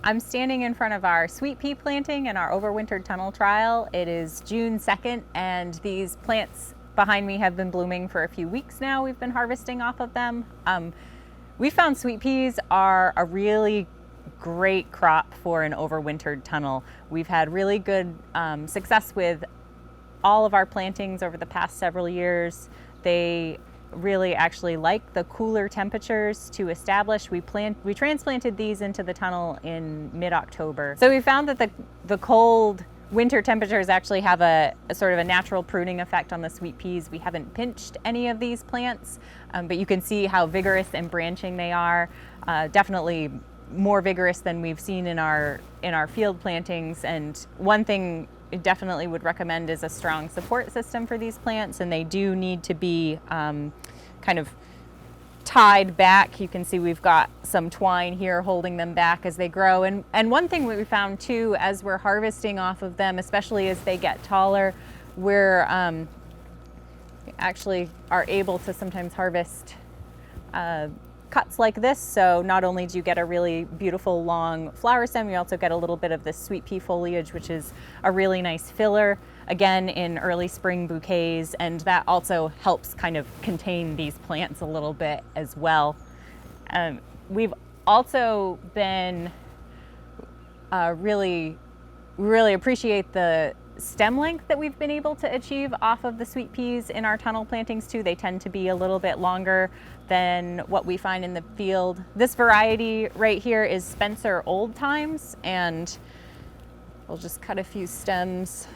I'm standing in front of our sweet pea planting and our overwintered tunnel trial. It is June 2nd, and these plants behind me have been blooming for a few weeks now. We've been harvesting off of them. We found sweet peas are a really great crop for an overwintered tunnel. We've had really good success with all of our plantings over the past several years. They really actually like the cooler temperatures to establish. We transplanted these into the tunnel in mid-October. So we found that the cold winter temperatures actually have a sort of a natural pruning effect on the sweet peas. We haven't pinched any of these plants, but you can see how vigorous and branching they are. Definitely more vigorous than we've seen in our field plantings. And one thing I definitely would recommend is a strong support system for these plants, and they do need to be kind of tied back. You can see we've got some twine here holding them back as they grow. And one thing we found too, as we're harvesting off of them, especially as they get taller, we're actually are able to sometimes harvest cuts like this. So not only do you get a really beautiful long flower stem, you also get a little bit of this sweet pea foliage, which is a really nice filler, again, in early spring bouquets. And that also helps kind of contain these plants a little bit as well. We've also been really appreciate the stem length that we've been able to achieve off of the sweet peas in our tunnel plantings too. They tend to be a little bit longer than what we find in the field. This variety right here is Spencer Old Times, and we'll just cut a few stems.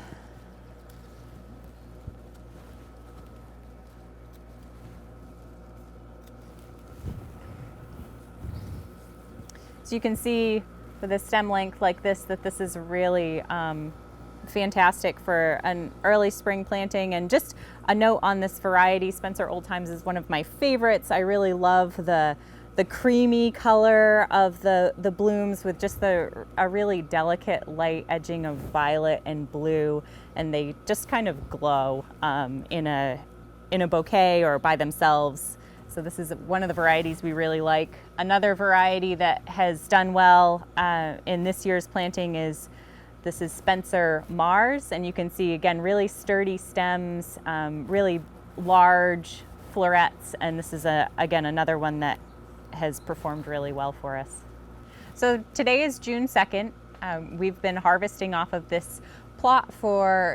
So you can see with a stem length like this that this is really fantastic for an early spring planting. And just a note on this variety, Spencer Old Times is one of my favorites. I really love the creamy color of the blooms with just a really delicate light edging of violet and blue, and they just kind of glow in a bouquet or by themselves. So this is one of the varieties we really like. Another variety that has done well in this year's planting is Spencer Mars, and you can see again really sturdy stems, really large florets, and this is again another one that has performed really well for us. So today is June 2nd. We've been harvesting off of this plot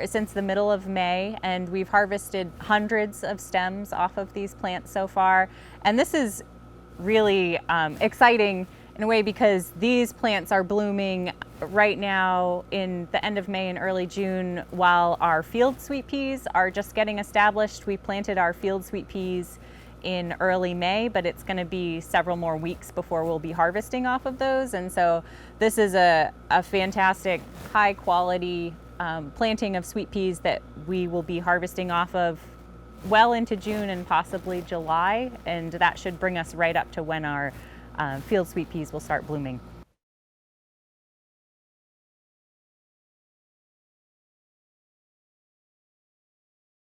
since the middle of May, and we've harvested hundreds of stems off of these plants so far. And this is really exciting in a way because these plants are blooming right now in the end of May and early June, while our field sweet peas are just getting established. We planted our field sweet peas in early May, but it's going to be several more weeks before we'll be harvesting off of those. And so this is a fantastic high quality planting of sweet peas that we will be harvesting off of well into June and possibly July, and that should bring us right up to when our field sweet peas will start blooming.